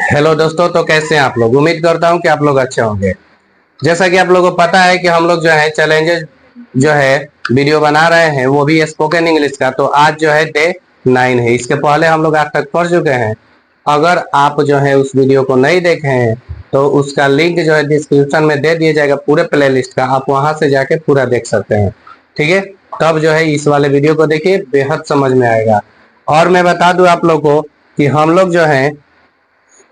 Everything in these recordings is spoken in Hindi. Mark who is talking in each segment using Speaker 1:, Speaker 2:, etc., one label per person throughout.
Speaker 1: हेलो दोस्तों, तो कैसे हैं आप लोग। उम्मीद करता हूं कि आप लोग अच्छे होंगे। जैसा कि आप लोगों को पता है कि हम लोग जो है चैलेंजेस जो है वीडियो बना रहे हैं, वो भी स्पोकन इंग्लिश का। तो आज जो है डे 9 है। इसके पहले हम लोग आज तक पढ़ चुके हैं। अगर आप जो है उस वीडियो को नहीं देखे हैं तो उसका लिंक जो है डिस्क्रिप्शन में दे दिया जाएगा, पूरे प्ले लिस्ट का। आप वहां से जाके पूरा देख सकते हैं, ठीक है। तब जो है इस वाले वीडियो को देखिए, बेहद समझ में आएगा। और मैं बता दूं आप लोग को कि हम लोग जो है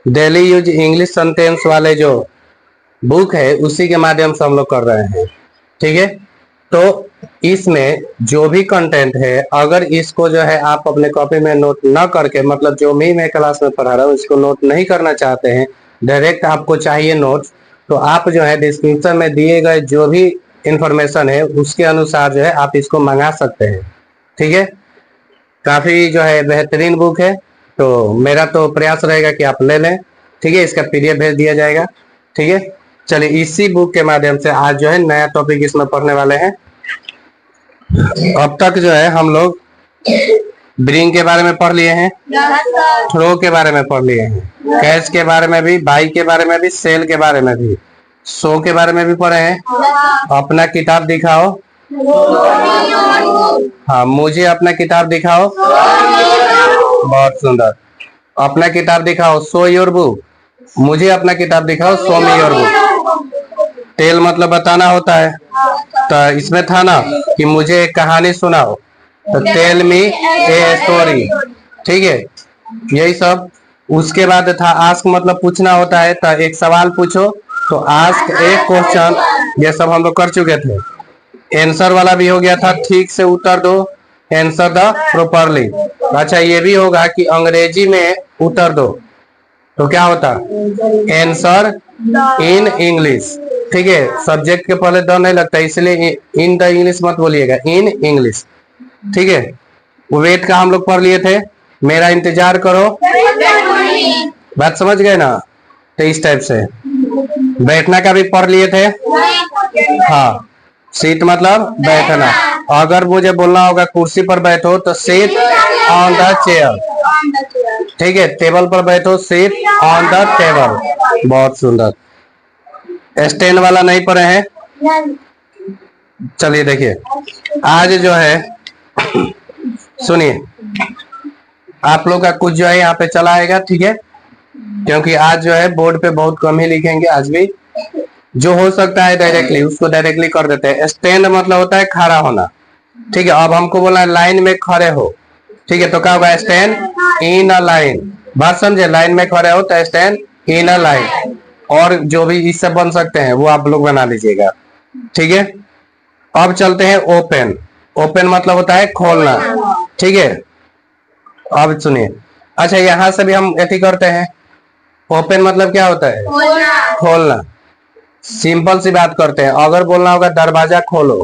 Speaker 1: डेली यूज इंग्लिश सेंटेंस वाले जो बुक है उसी के माध्यम से हम लोग कर रहे हैं, ठीक है। तो इसमें जो भी कंटेंट है, अगर इसको जो है आप अपने कॉपी में नोट न करके, मतलब जो मैं क्लास में पढ़ा रहा हूँ इसको नोट नहीं करना चाहते हैं, डायरेक्ट आपको चाहिए नोट्स, तो आप जो है डिस्क्रिप्शन में दिए गए जो भी इंफॉर्मेशन है उसके अनुसार जो है आप इसको मंगा सकते हैं, ठीक है। काफी जो है बेहतरीन बुक है। तो मेरा तो प्रयास रहेगा कि आप ले लें, ठीक है। इसका पीडीएफ भेज दिया जाएगा, ठीक है। चलिए, इसी बुक के माध्यम से आज जो है नया टॉपिक इसमें पढ़ने वाले हैं। अब तक जो है हम लोग ब्रिंग के बारे में पढ़ लिए हैं, थ्रो के बारे में पढ़ लिए हैं, कैच के बारे में भी, बाई के बारे में भी, सेल के बारे में भी, शो के बारे में भी पढ़े हैं। अपना किताब दिखाओ, हाँ मुझे अपना किताब दिखाओ, बहुत सुंदर। अपना किताब दिखाओ, शो योर बुक, मुझे अपना किताब दिखाओ, show me your book. Tell मतलब बताना होता है, तो इसमें था ना कि मुझे एक कहानी सुनाओ, तो टेल मी ए स्टोरी, ठीक है, यही सब। उसके बाद था आस्क, मतलब पूछना होता है, तो एक सवाल पूछो, तो आस्क एक क्वेश्चन, ये सब हम लोग कर चुके थे। आंसर वाला भी हो गया था, ठीक से उत्तर दो, आंसर द प्रॉपरली। अच्छा, ये भी होगा कि अंग्रेजी में उत्तर दो, तो क्या होता, आंसर इन इंग्लिश, ठीक है। सब्जेक्ट के पहले द नहीं लगता, इसलिए इन द इंग्लिश मत बोलिएगा, इन इंग्लिश, ठीक है। वेट का हम लोग पढ़ लिए थे, मेरा इंतजार करो, बात समझ गए ना। तो इस टाइप से बैठना का भी पढ़ लिए थे, हाँ। सीट मतलब बैठना, अगर मुझे बोलना होगा कुर्सी पर बैठो तो सीट ऑन द चेयर, ठीक है। टेबल पर बैठो, सीट ऑन द टेबल, बहुत सुंदर। स्टैंड वाला नहीं पढ़े हैं। चलिए देखिए, आज जो है सुनिए, आप लोग का कुछ जो है यहाँ पे चला आएगा, ठीक है, क्योंकि आज जो है बोर्ड पे बहुत कम ही लिखेंगे। आज भी जो हो सकता है डायरेक्टली उसको डायरेक्टली कर देते हैं। स्टैंड मतलब होता है खड़ा होना, ठीक है। अब हमको बोला लाइन में खड़े हो, ठीक है, तो क्या होगा, स्टैंड इन अ लाइन। बात समझे, लाइन में खड़े हो तो स्टैंड इन अ लाइन। और जो भी इससे बन सकते हैं वो आप लोग बना लीजिएगा, ठीक है। अब चलते हैं ओपन। ओपन मतलब होता है खोलना, ठीक है। अब सुनिए, अच्छा यहाँ से भी हम ऐसी करते हैं। ओपन मतलब क्या होता है, खोलना। सिंपल सी बात करते हैं, अगर बोलना होगा दरवाजा खोलो,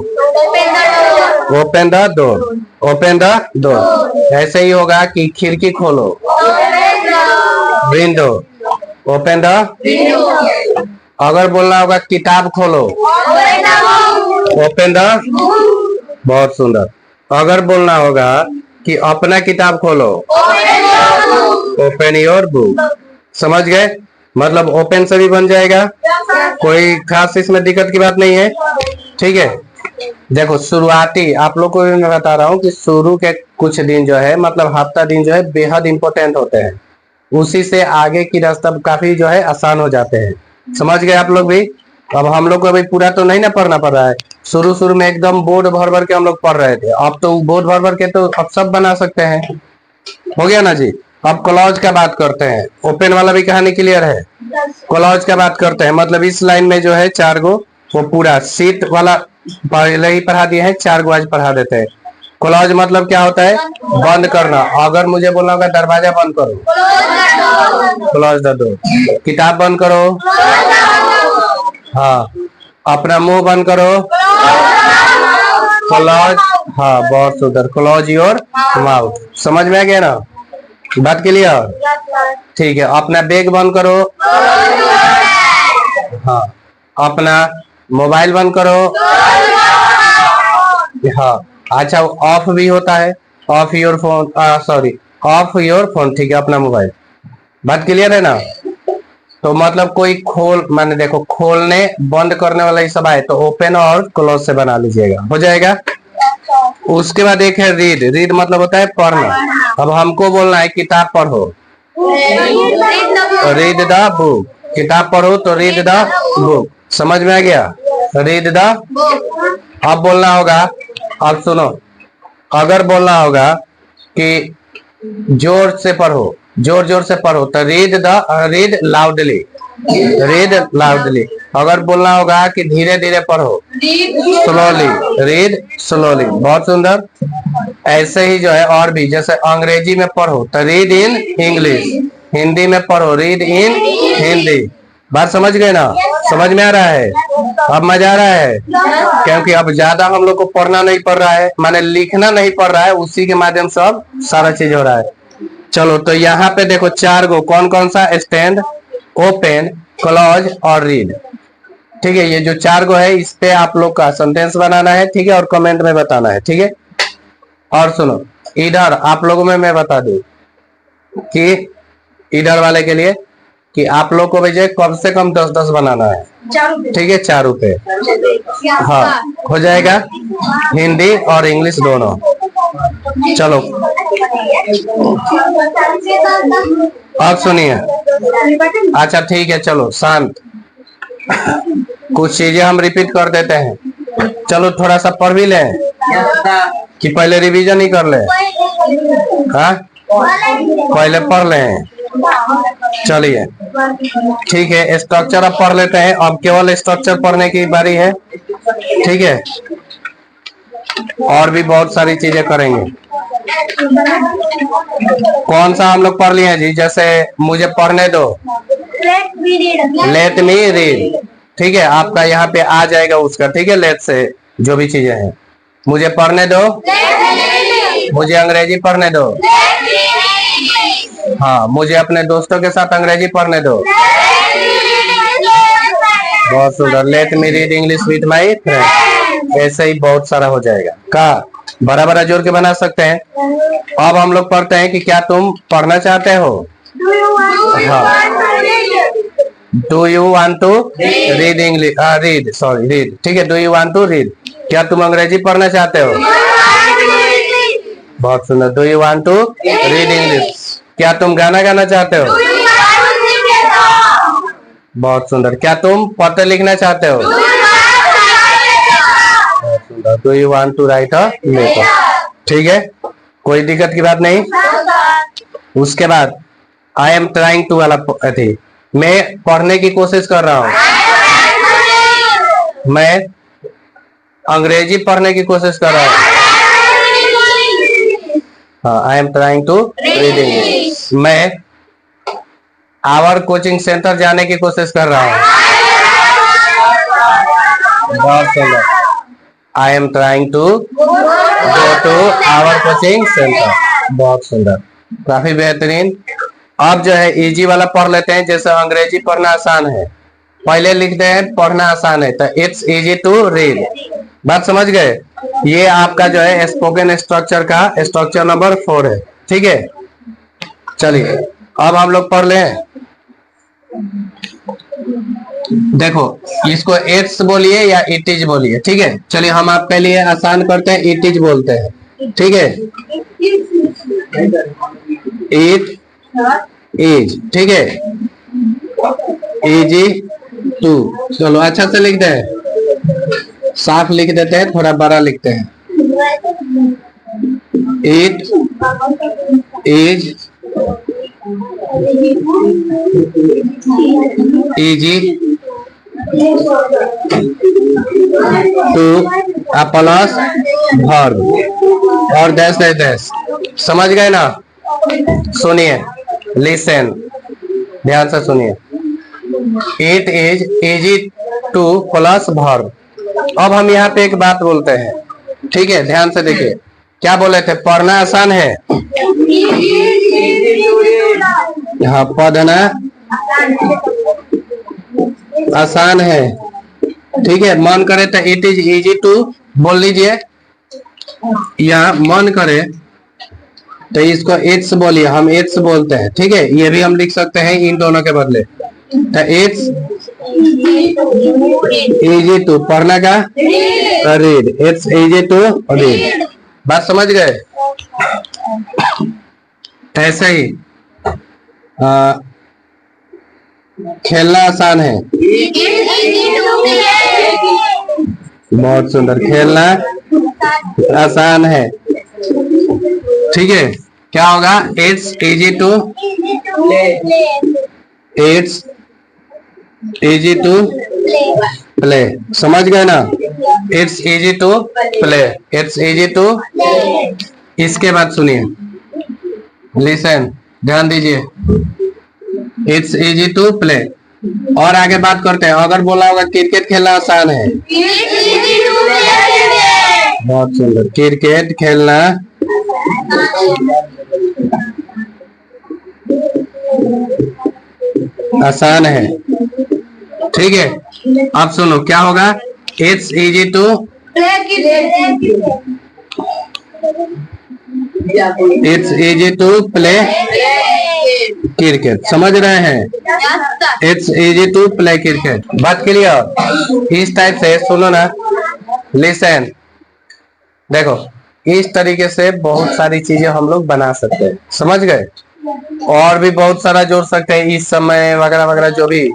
Speaker 1: open the door, open the door. ऐसे ही होगा कि खिड़की खोलो, विंडो, ओपन द विंडो। अगर बोलना होगा किताब खोलो, ओपन द, बहुत सुंदर। अगर बोलना होगा कि अपना किताब खोलो, ओपन योर बुक। समझ गए, मतलब ओपन से भी बन जाएगा, कोई खास इसमें दिक्कत की बात नहीं है, ठीक है। देखो, शुरुआती आप लोग को मैं बता रहा हूँ कि शुरू के कुछ दिन जो है, मतलब हफ्ता दिन जो है बेहद इंपॉर्टेंट होते हैं। उसी से आगे की रास्ता काफी जो है आसान हो जाते हैं। समझ गए आप लोग भी। अब हम लोग को अभी पूरा तो नहीं ना पढ़ना पड़ रहा है। शुरू शुरू में एकदम बोर्ड भर भर के हम लोग पढ़ रहे थे, अब तो बोर्ड भर भर के तो अब सब बना सकते हैं, हो गया ना जी। अब क्लॉज का बात करते हैं। ओपन वाला भी कहानी क्लियर है। क्लॉज का बात करते हैं, मतलब इस लाइन में जो है 4 गो, वो पूरा सीट वाला पहले ही पढ़ा दिए हैं, 4 गो आज पढ़ा देते हैं। क्लॉज मतलब क्या होता है, बंद करना। अगर मुझे बोलना होगा दरवाजा बंद करो, क्लोज द डोर। किताब बंद करो, हाँ। अपना मुंह बंद करो, क्लोज, हाँ बहुत सुंदर, क्लोज योर माउथ। समझ में आ गया ना, बात क्लियर, ठीक है। अपना बैग बंद करो, हाँ। अपना मोबाइल बंद करो, हाँ। अच्छा, ऑफ भी होता है, of your phone, sorry, of your phone, ठीक है, अपना मोबाइल। बात क्लियर है ना। तो मतलब कोई खोल, मैंने देखो खोलने बंद करने वाला ही सब आए तो ओपन और क्लोज से बना लीजिएगा, हो जाएगा। उसके बाद एक है रीड। रीड मतलब होता है पढ़ना। अब हमको बोलना है किताब पढ़ो, रीड द बुक। किताब पढ़ो तो रीड द बुक। समझ में आ गया? Read the. अब बोलना होगा, अब सुनो, अगर बोलना होगा कि जोर से पढ़ो, जोर जोर से पढ़ो तो रीड लाउडली, रीड लाउडली। अगर बोलना होगा कि धीरे धीरे पढ़ो, स्लोली, रीड स्लोली। बहुत सुंदर। ऐसे ही जो है और भी, जैसे अंग्रेजी में पढ़ो तो रीड इन इंग्लिश, हिंदी में पढ़ो रीड इन हिंदी। बात समझ गए ना? समझ में आ रहा है? अब मजा आ रहा है? क्योंकि अब ज्यादा हम लोग को पढ़ना नहीं पड़ रहा है, माने लिखना नहीं पड़ रहा है, उसी के माध्यम से अब सारा चीज हो रहा है। चलो तो यहाँ पे देखो 4 गो, कौन कौन सा? स्टैंड, ओपन, क्लोज और रीड। ठीक है, ये जो 4 गो है इस पे आप लोग का सेंटेंस बनाना है, ठीक है, और कमेंट में बताना है, ठीक है। और सुनो, इधर आप लोगों में मैं बता दूं कि इधर वाले के लिए कि आप लोग को भेजे कम से कम 10-10 बनाना है, ठीक है, 4 रुपए। हाँ, हो जाएगा, हिंदी और इंग्लिश दोनों। चलो अब सुनिए। अच्छा ठीक है, चलो शांत। कुछ चीजें हम रिपीट कर देते हैं। चलो थोड़ा सा पढ़ भी लें कि पहले रिवीजन ही कर ले? हाँ, पहले पढ़ लें। चलिए ठीक है, स्ट्रक्चर अब पढ़ लेते हैं। अब केवल स्ट्रक्चर पढ़ने की बारी है, ठीक है, और भी बहुत सारी चीजें करेंगे। कौन सा हम लोग पढ़ लिए हैं जी? जैसे मुझे पढ़ने दो, लेट मी रीड, ठीक है, आपका यहाँ पे आ जाएगा उसका, ठीक है, लेट से जो भी चीजें हैं। मुझे पढ़ने दो, मुझे अंग्रेजी पढ़ने दो, हाँ, मुझे अपने दोस्तों के साथ अंग्रेजी पढ़ने दो। बहुत सुंदर। Let me read English with my friend. ऐसे ही बहुत सारा हो जाएगा। का बड़ा बड़ा जोड़ के बना सकते हैं। अब हम लोग पढ़ते हैं कि क्या तुम पढ़ना चाहते हो? Do you want to read English, read, sorry read, ठीक है, do you want to read. क्या तुम अंग्रेजी पढ़ना चाहते हो? बहुत सुंदर। Do you want to read English. क्या तुम गाना गाना चाहते हो? बहुत सुंदर। क्या तुम पत्र लिखना चाहते हो? बहुत सुंदर। Do you want to write a letter. ठीक है, कोई दिक्कत की बात नहीं। उसके बाद आई एम ट्राइंग टू वाला थी, मैं पढ़ने की कोशिश कर रहा हूँ, मैं अंग्रेजी पढ़ने की कोशिश कर रहा हूँ। हाँ, I am trying to read English. मैं आवर कोचिंग सेंटर जाने की कोशिश कर रहा हूँ। बहुत सुंदर। I am trying to go to our coaching centre. बहुत सुंदर, काफी बेहतरीन। अब जो है इजी वाला पढ़ लेते हैं। जैसे अंग्रेजी पढ़ना आसान है, पहले लिखते हैं पढ़ना आसान है, तो इट्स इजी टू रीड। बात समझ गए? ये आपका जो है स्पोकन स्ट्रक्चर का स्ट्रक्चर नंबर 4 है, ठीक है। चलिए अब हम लोग पढ़ लें। देखो, इसको इट्स बोलिए या इट इज बोलिए, ठीक है। चलिए हम आपके लिए आसान करते हैं, इट इज बोलते हैं, ठीक है। इट इज, ठीक है, इजी टू। चलो अच्छा से लिखते हैं, साफ लिख देते हैं, थोड़ा बड़ा लिखते हैं। It is easy two plus verb और डैश डैश डैश। समझ गए ना? सुनिए, लिसन, ध्यान से सुनिए। It is easy two plus verb. अब हम यहाँ पे एक बात बोलते हैं, ठीक है, ध्यान से देखिए। क्या बोले थे? पढ़ना आसान है। हाँ, पढ़ना आसान है, ठीक है। मन करे तो इट इज इजी टू बोल लीजिए, या मन करे तो इसको इट्स बोलिए, हम इट्स बोलते हैं, ठीक है। ये भी हम लिख सकते हैं इन दोनों के बदले, तो इट्स इजी टू पढ़ना का read, it's easy to read. बात समझ गए? ऐसे ही खेलना आसान है, बहुत सुंदर, खेलना आसान है। ठीक है, क्या होगा? It's easy to, it's easy to play. समझ गए ना? It's easy to play, it's easy to. इसके बाद सुनिए, लिसन, ध्यान दीजिए। It's easy to play. और आगे बात करते हैं। अगर बोला होगा क्रिकेट खेलना आसान है, बहुत सुंदर, क्रिकेट खेलना आसान है। ठीक है, अब सुनो क्या होगा? It's easy to, it's easy to play cricket. समझ रहे हैं? It's easy to play cricket. बात क्लियर? इस टाइप से सुनो ना, लिसन, देखो इस तरीके से बहुत सारी चीजें हम लोग बना सकते हैं। समझ गए? और भी बहुत सारा जोड़ सकते हैं, इस समय वगैरह वगैरह जो भी।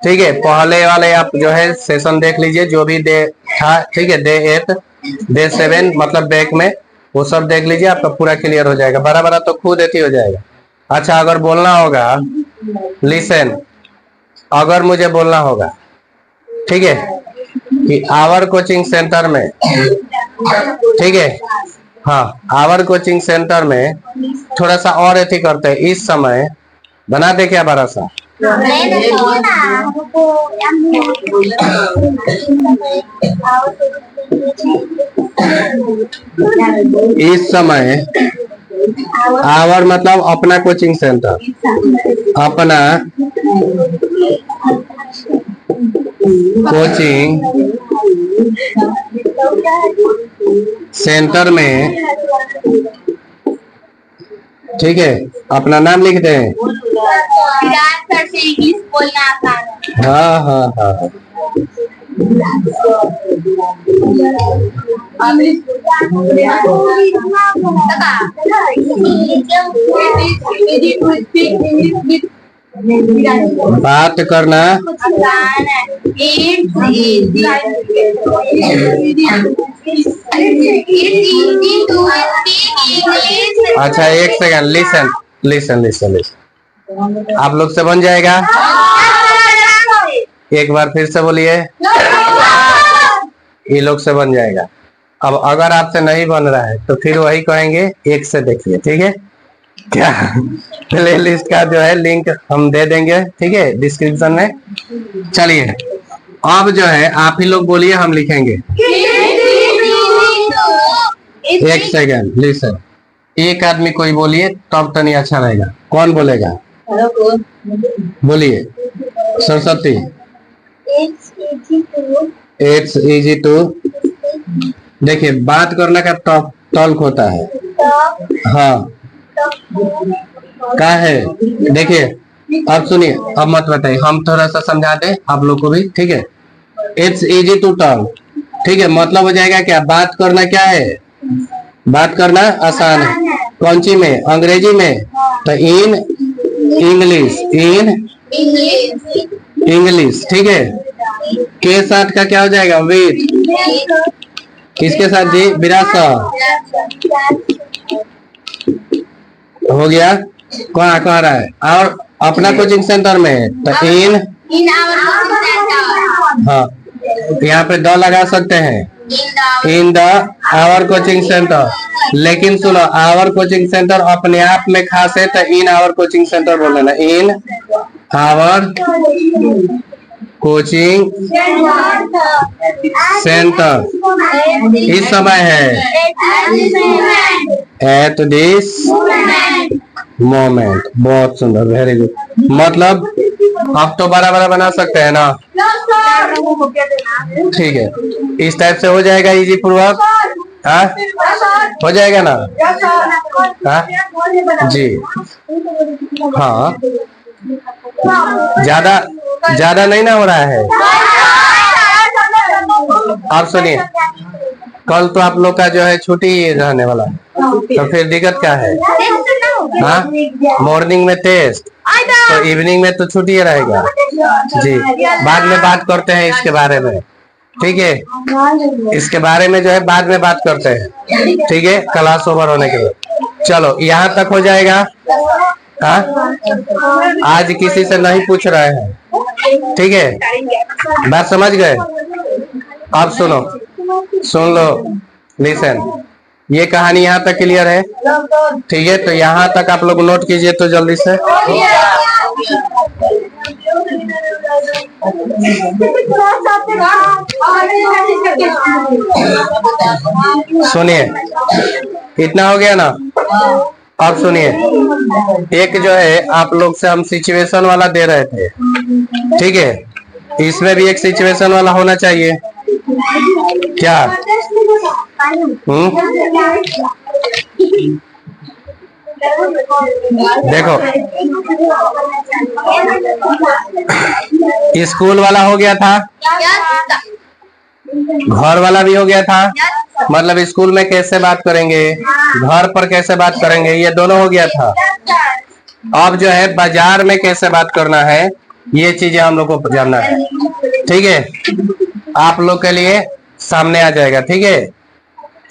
Speaker 1: ठीक है, पहले वाले आप जो है सेशन देख लीजिए, जो भी डे था। ठीक है, डे 8, डे 7 मतलब बैक में, वो सब देख लीजिए, आपका पूरा क्लियर हो जाएगा। बड़ा बड़ा तो खुद एथी हो जाएगा। अच्छा, अगर बोलना होगा, लिसन, अगर मुझे बोलना होगा, ठीक है, कि आवर कोचिंग सेंटर में, ठीक है, हाँ, आवर कोचिंग सेंटर में थोड़ा सा और एथी करते हैं, इस समय बना दे क्या बड़ा सा? इस समय आवर मतलब अपना कोचिंग सेंटर, अपना कोचिंग सेंटर में, ठीक है, अपना नाम लिखते हैं। हाँ हाँ हाँ, बात करना अच्छा, एक second, listen listen listen listen, आप लोग से बन जाएगा? एक बार फिर से बोलिए, ये लोग से बन जाएगा। अब अगर आपसे नहीं बन रहा है तो फिर वही कहेंगे, एक से देखिए। ठीक है, क्या प्ले लिस्ट का जो है लिंक हम दे देंगे, ठीक है, डिस्क्रिप्शन में। चलिए, अब जो है आप ही लोग बोलिए, हम लिखेंगे। एक सेकंड, लिसन, एक आदमी कोई बोलिए तब तो नहीं अच्छा रहेगा। कौन बोलेगा? बोलिए, सरस्वती। इट्स इजी टू, देखिए बात करने का टॉक होता है। हाँ, क्या है? देखिए, अब सुनिए, अब मत बताइए, हम थोड़ा सा समझा दें आप लोग को भी। ठीक है, इट्स इजी टू टॉक, ठीक है, मतलब हो जाएगा क्या? बात करना क्या है? बात करना आसान है। कौन सी में? अंग्रेजी में। तो इन इंग्लिश, इन इंग्लिश। ठीक है, के साथ का क्या हो जाएगा? विद। किसके साथ जी? विरासत। हो गया? कहाँ कह रहा है? और अपना कोचिंग सेंटर में, तो इन, हाँ, यहाँ पे द लगा सकते हैं, in the our coaching centre. लेकिन सुनो, आवर कोचिंग सेंटर अपने आप में खास है, तो इन आवर कोचिंग सेंटर बोल देना, इन आवर कोचिंग सेंटर। इस समय है, एट दिस मोमेंट। बहुत सुंदर, वेरी गुड। मतलब अब तो बड़ा बड़ा बना सकते हैं ना? ठीक है, इस टाइप से हो जाएगा इजी पूर्वक। हाँ, हो जाएगा ना? हाँ जी, हाँ, ज्यादा ज्यादा नहीं ना हो रहा है? आप सुनिए, कल तो आप लोग का जो है छुट्टी रहने वाला है, तो फिर दिक्कत क्या है? हाँ, मॉर्निंग में टेस्ट, तो इवनिंग में तो छुट्टी रहेगा जी। बाद में बात करते हैं इसके बारे में, ठीक है? इसके बारे में जो है बाद में बात करते हैं, ठीक है? क्लास ओवर होने के बाद। चलो यहाँ तक हो जाएगा। हाँ, आज किसी से नहीं पूछ रहे हैं, ठीक है? बात समझ गए? अब सुनो, सुन लो, लिसन। ये कहानी यहाँ तक क्लियर है, ठीक है? तो यहाँ तक आप लोग नोट कीजिए तो जल्दी से। सुनिए, इतना हो गया ना? अब सुनिए, एक जो है आप लोग से हम सिचुएशन वाला दे रहे थे, ठीक है? इसमें भी एक सिचुएशन वाला होना चाहिए क्या? देखो, स्कूल वाला हो गया था, घर वाला भी हो गया था। मतलब स्कूल में कैसे बात करेंगे, घर पर कैसे बात करेंगे, ये दोनों हो गया था। अब जो है बाजार में कैसे बात करना है, ये चीजें हम लोग को जानना है, ठीक है? आप लोग के लिए सामने आ जाएगा, ठीक है?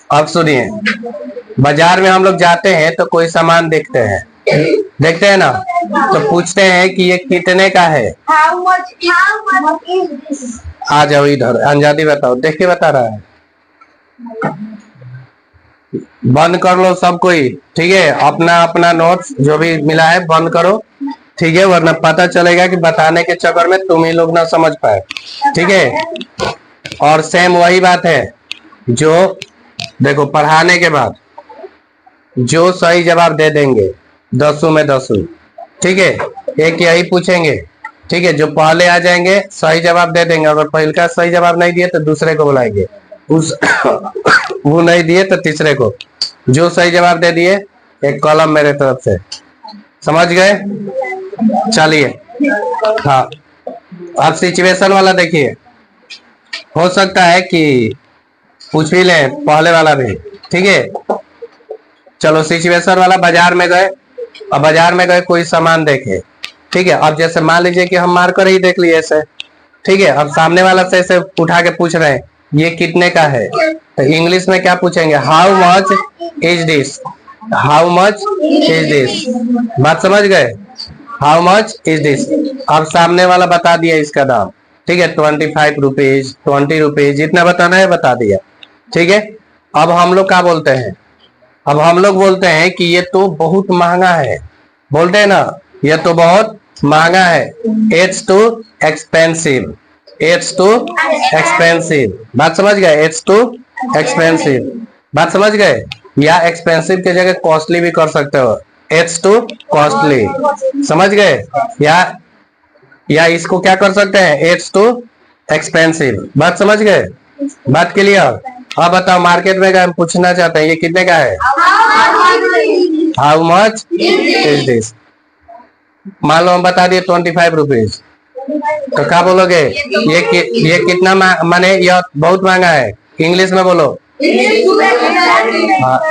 Speaker 1: अब सुनिए, बाजार में हम लोग जाते हैं तो कोई सामान देखते हैं ना, तो पूछते हैं कि ये कितने का है। आ जाओ इधर, अंजादी बताओ, देख के बता रहा है। बंद कर लो सब कोई, ठीक है? अपना अपना नोट्स जो भी मिला है बंद करो, ठीक है? वरना पता चलेगा कि बताने के चक्कर में तुम ही लोग ना समझ पाए, ठीक है? और सेम वही बात है जो देखो, पढ़ाने के बाद जो सही जवाब दे देंगे 10 में 10, ठीक है? एक यही पूछेंगे, ठीक है? जो पहले आ जाएंगे सही जवाब दे देंगे, अगर पहले का सही जवाब नहीं दिए तो दूसरे को बुलाएंगे, उस वो नहीं दिए तो तीसरे को, जो सही जवाब दे दिए एक कॉलम मेरे तरफ से, समझ गए? चलिए, हाँ, अब सिचुएशन वाला देखिए। हो सकता है कि पूछ भी ले पहले वाला भी, ठीक है? चलो सिचुएशन वाला, बाजार में गए, अब बाजार में गए कोई सामान देखे, ठीक है? अब जैसे मान लीजिए कि हम मारकर ही देख लिए ऐसे, ठीक है? अब सामने वाला से ऐसे उठा के पूछ रहे हैं ये कितने का है, तो इंग्लिश में क्या पूछेंगे? How much is this, how much is this. बात समझ गए? How much is this. अब सामने वाला बता दिया इसका दाम, ठीक है? 25 रुपीज, 20 रुपीज, जितना बताना है बता दिया, ठीक है? अब हम लोग क्या बोलते हैं? अब हम लोग बोलते हैं कि ये तो बहुत महंगा है, बोलते हैं ना, ये तो बहुत महंगा है। It's too expensive, it's too expensive. बात समझ गए? इट्स टू एक्सपेंसिव, बात समझ गए? या एक्सपेंसिव के जगह कॉस्टली भी कर सकते हो, इट्स टू कॉस्टली, समझ गए? या इसको क्या कर सकते हैं? It's too expensive. बात समझ गए? बात क्लियर? अब बताओ, मार्केट में गए, पूछना चाहते हैं ये कितने का है, हाउ मच इज दिस। मान लो हम बता दिए 25 रुपीज, तो क्या बोलोगे? ये कितना माने यह बहुत महंगा है, इंग्लिश में बोलो।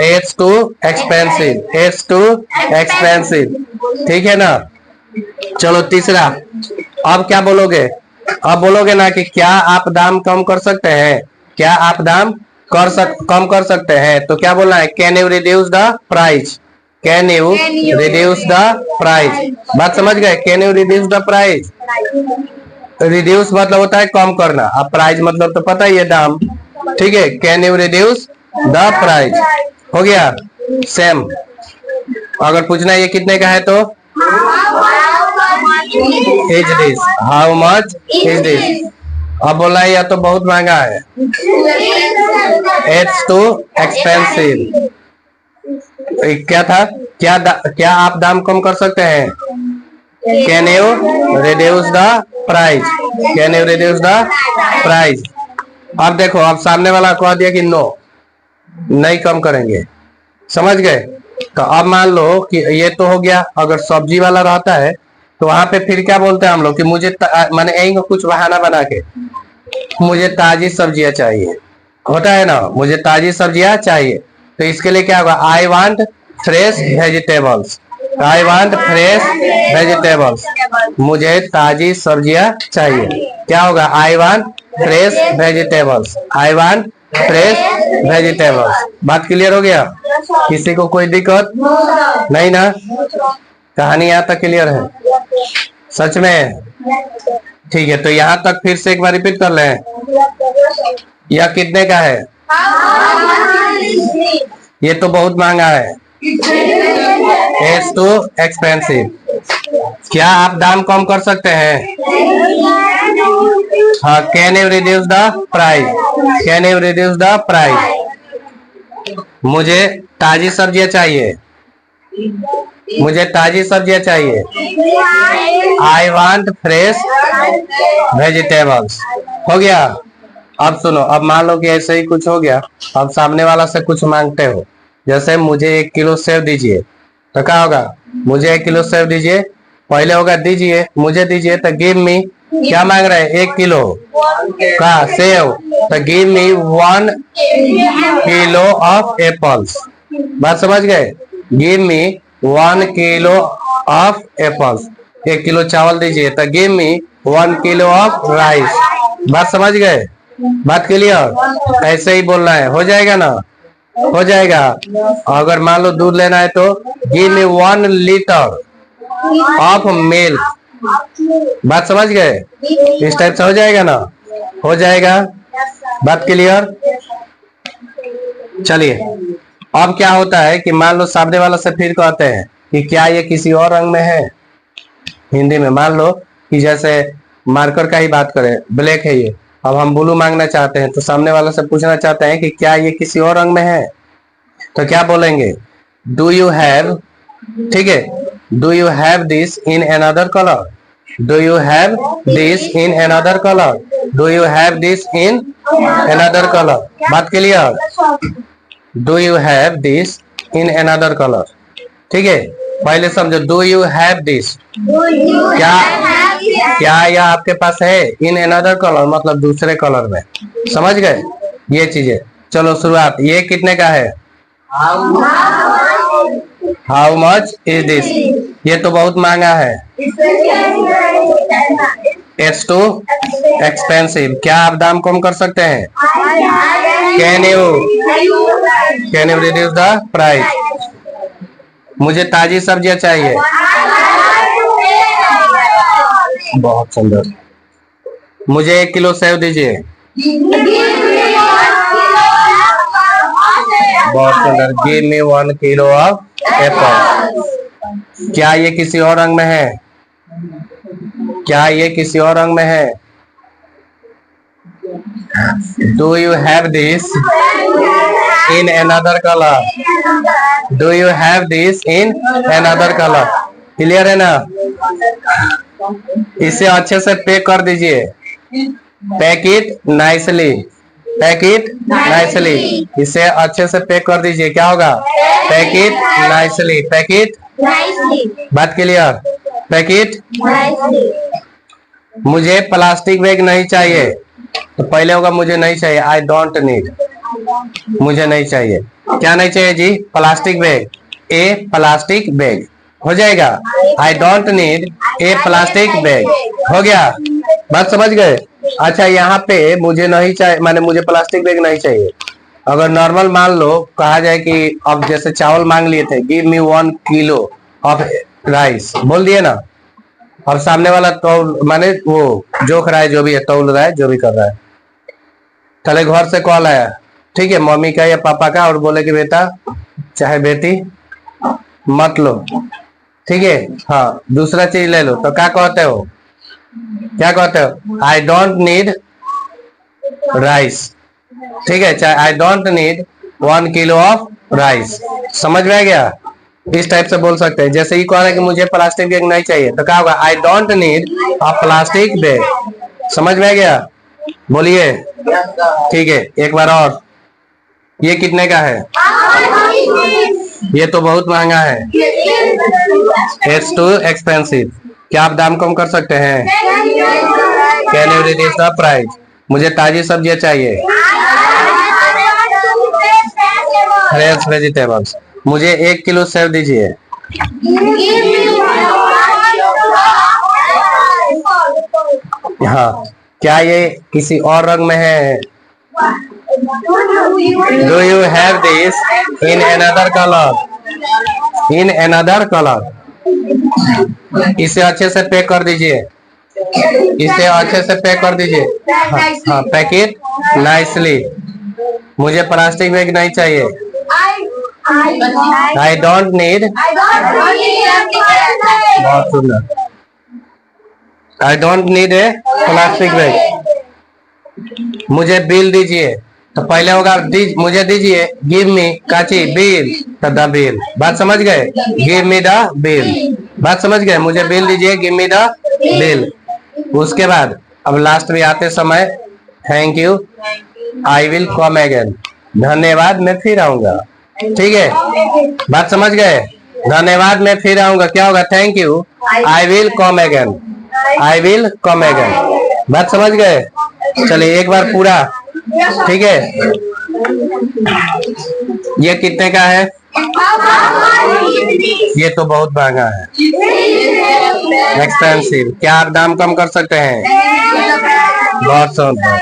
Speaker 1: It's too expensive, it's too expensive, ठीक है ना? चलो तीसरा, अब क्या बोलोगे? अब बोलोगे ना कि क्या आप दाम कम कर सकते हैं, क्या आप दाम कम कर सकते हैं, तो क्या बोलना है? Can you reduce the price, can you reduce the price. बात समझ गए? Can you reduce the price. Reduce मतलब होता है कम करना, अब प्राइस मतलब तो पता ही है दाम, ठीक है? Can you reduce the price, हो गया? सेम अगर पूछना है ये कितने का है तो is this, how much is this. अब बोला या तो बहुत महंगा है, इट्स टू एक्सपेंसिव। क्या था? क्या आप दाम कम कर सकते हैं? Can you reduce the price, can you reduce the price. अब देखो, अब सामने वाला कह दिया कि नो, नहीं कम करेंगे, समझ गए? तो अब मान लो कि ये तो हो गया। अगर सब्जी वाला रहता है तो वहां पे फिर क्या बोलते हैं हम लोग कि मुझे मैंने यही कुछ बहाना बना के मुझे ताजी सब्जियां चाहिए, होता है ना, मुझे ताजी सब्जियां चाहिए। तो इसके लिए क्या होगा, I want fresh vegetables, I want fresh vegetables, मुझे ताजी सब्जियां चाहिए। क्या होगा, I want fresh vegetables, I want fresh vegetables. बात क्लियर हो गया? किसी को कोई दिक्कत नहीं ना? कहानी यहाँ तक क्लियर है? सच में? ठीक है, तो यहाँ तक फिर से एक बार रिपीट कर लें। यह कितने का है? ये तो बहुत महंगा है। It's too expensive. क्या आप दाम कम कर सकते हैं? हाँ, can you reduce the price, can you reduce the price. मुझे ताजी सब्जियां चाहिए, मुझे ताजी सब्जियां चाहिए। I want fresh vegetables. हो गया? अब सुनो, अब मान लो कि ऐसे ही कुछ हो गया, अब सामने वाला से कुछ मांगते हो, जैसे मुझे 1 किलो सेव दीजिए, तो क्या होगा, मुझे 1 किलो सेव दीजिए, पहले होगा दीजिए, मुझे दीजिए, तो गिव मी, क्या मांग रहे हैं, 1 किलो का सेव, तो give me 1 kilo of apples. बात समझ गए? Give me 1 kilo of apples. 1 kilo चावल दीजिए, तो give me 1 kilo of rice. बात समझ गए? बात क्लियर? ऐसे ही बोलना है, हो जाएगा ना? हो जाएगा। अगर मान लो दूध लेना है तो give me 1 litre of milk. बात समझ गए? इस टाइप से हो जाएगा ना? हो जाएगा। बात क्लियर? चलिए, अब क्या होता है कि मान लो सामने वाला से फिर कहते हैं कि क्या ये किसी और रंग में है। हिंदी में मान लो कि जैसे मार्कर का ही बात करें, ब्लैक है ये, अब हम ब्लू मांगना चाहते हैं, तो सामने वाला से पूछना चाहते हैं कि क्या ये किसी और रंग में है, तो क्या बोलेंगे, डू यू हैव, ठीक है, do you have this in another colour, do you have this in another colour, do you have this in another colour. बात clear? Do you have this in another colour, ठीक है। पहले समझो, डू यू हैव दिस, क्या यह आपके पास है, इन अनदर कलर मतलब दूसरे कलर में। समझ गए ये चीजें? चलो शुरुआत, ये कितने का है, हाउ मच इज दिस, ये तो बहुत महंगा है, इट्स टू एक्सपेंसिव। क्या आप दाम कम कर सकते हैं? Can you reduce the price. मुझे ताजी सब्जियां चाहिए। बहुत सुंदर। मुझे 1 किलो सेव दीजिए। बहुत सुंदर। Give me 1 kilo of Apple. क्या ये किसी और रंग में है? क्या ये किसी और रंग में है? Do you have this in another colour, do you have this in another colour. Clear है ना? इसे अच्छे से पैक कर दीजिए, pack it nicely, pack it nicely. इसे अच्छे से पैक कर दीजिए, क्या होगा, pack it nicely, pack it nicely. बात क्लियर? Pack it. मुझे प्लास्टिक बैग नहीं चाहिए, तो पहले होगा मुझे नहीं चाहिए, आई डोंट नीड, मुझे नहीं चाहिए। क्या नहीं चाहिए जी? प्लास्टिक बैग, ए प्लास्टिक बैग। हो जाएगा, I don't need a plastic bag. हो गया? बात समझ गए? अच्छा, यहाँ पे मुझे नहीं चाहिए माने मुझे प्लास्टिक बैग नहीं चाहिए। अगर नॉर्मल मान लो कहा जाए कि अब जैसे चावल मांग लिए थे, give me 1 kilo of rice, बोल दिए ना। अब सामने वाला तौल माने वो जोख रहा है, जो भी है, तौल रहा है, जो भी कर रहा है। चले, घर से कॉल आया, ठीक है, मम्मी का या पापा का, और बोले कि बेटा चाहे बेटी मत लो, ठीक है, हाँ दूसरा चीज ले लो, तो क्या कहते हो, क्या कहते हो, आई डोंट नीड राइस, ठीक है, चाहे I don't need 1 kilo of rice. समझ में आ गया? इस टाइप से बोल सकते हैं। जैसे ये कह रहा है कि मुझे प्लास्टिक बैग नहीं चाहिए, तो क्या होगा, I don't need a plastic bag. समझ में आ गया? बोलिए। ठीक है, एक बार और, ये कितने का है? ये तो बहुत महंगा है, इट्स टू एक्सपेंसिव। क्या आप दाम कम कर सकते हैं? Can you reduce the price? मुझे ताजी सब्जियां चाहिए, फ्रेश वेजिटेबल्स। मुझे 1 किलो सेव दीजिए। हाँ, क्या ये किसी और रंग में है? Do you have this in another colour? In another colour. इसे अच्छे से पैक कर दीजिए, इसे अच्छे से पैक कर दीजिए। हाँ, पैक इट नाइसली। मुझे प्लास्टिक बैग नहीं चाहिए। I don't need. बहुत सुंदर। I don't need a plastic bag. मुझे बिल दीजिए। तो पहले होगा मुझे दीजिए, गिव मी काची बिल, तो द बिल। बात समझ गए? Give me the bill. बात समझ गए? मुझे बिल दीजिए, गिव मी द बिल। उसके बाद अब लास्ट में आते समय thank you, I will come again. धन्यवाद, मैं फिर आऊंगा। ठीक है, बात समझ गए? धन्यवाद, मैं फिर आऊंगा। क्या होगा? Thank you, I will come again. I will come again. बात समझ गए? चलिए एक बार पूरा। ठीक है, ये कितने का है? ये तो बहुत महंगा है, एक्सपेंसिव। क्या आप दाम कम कर सकते हैं? बहुत सुंदर।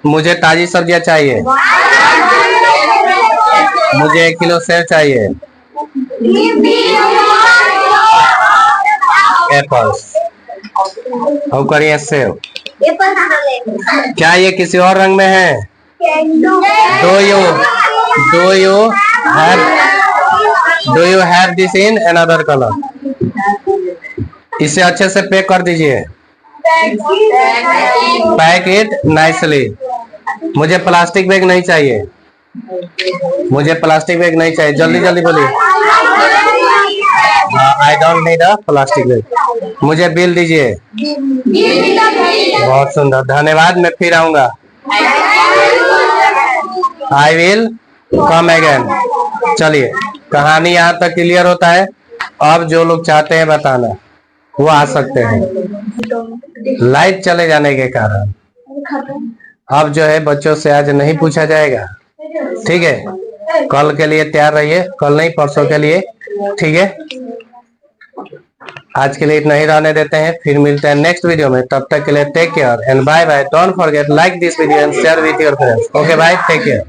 Speaker 1: मुझे ताजी सब्जियां चाहिए। मुझे 1 किलो सेव चाहिए। एप्पल्स। और करिए सेव। क्या ये किसी और रंग में है? Do you have this in another colour? इसे अच्छे से पैक कर दीजिए। Pack it nicely. मुझे प्लास्टिक बैग नहीं चाहिए। मुझे प्लास्टिक बैग नहीं चाहिए। जल्दी जल्दी बोलिए। I don't need a plastic bag. मुझे बिल दीजिए। बहुत सुंदर। धन्यवाद, मैं फिर आऊंगा। I will come again. चलिए, कहानी यहाँ तक क्लियर होता है। अब जो लोग चाहते हैं बताना, वो आ सकते हैं। लाइट चले जाने के कारण अब जो है बच्चों से आज नहीं पूछा जाएगा। ठीक है, कल के लिए तैयार रहिए। कल नहीं, परसों के लिए। ठीक है, आज के लिए इतना ही रहने देते हैं। फिर मिलते हैं नेक्स्ट वीडियो में। तब तक के लिए take care and bye bye. Don't forget like this video and share with your friends. Okay bye, take care.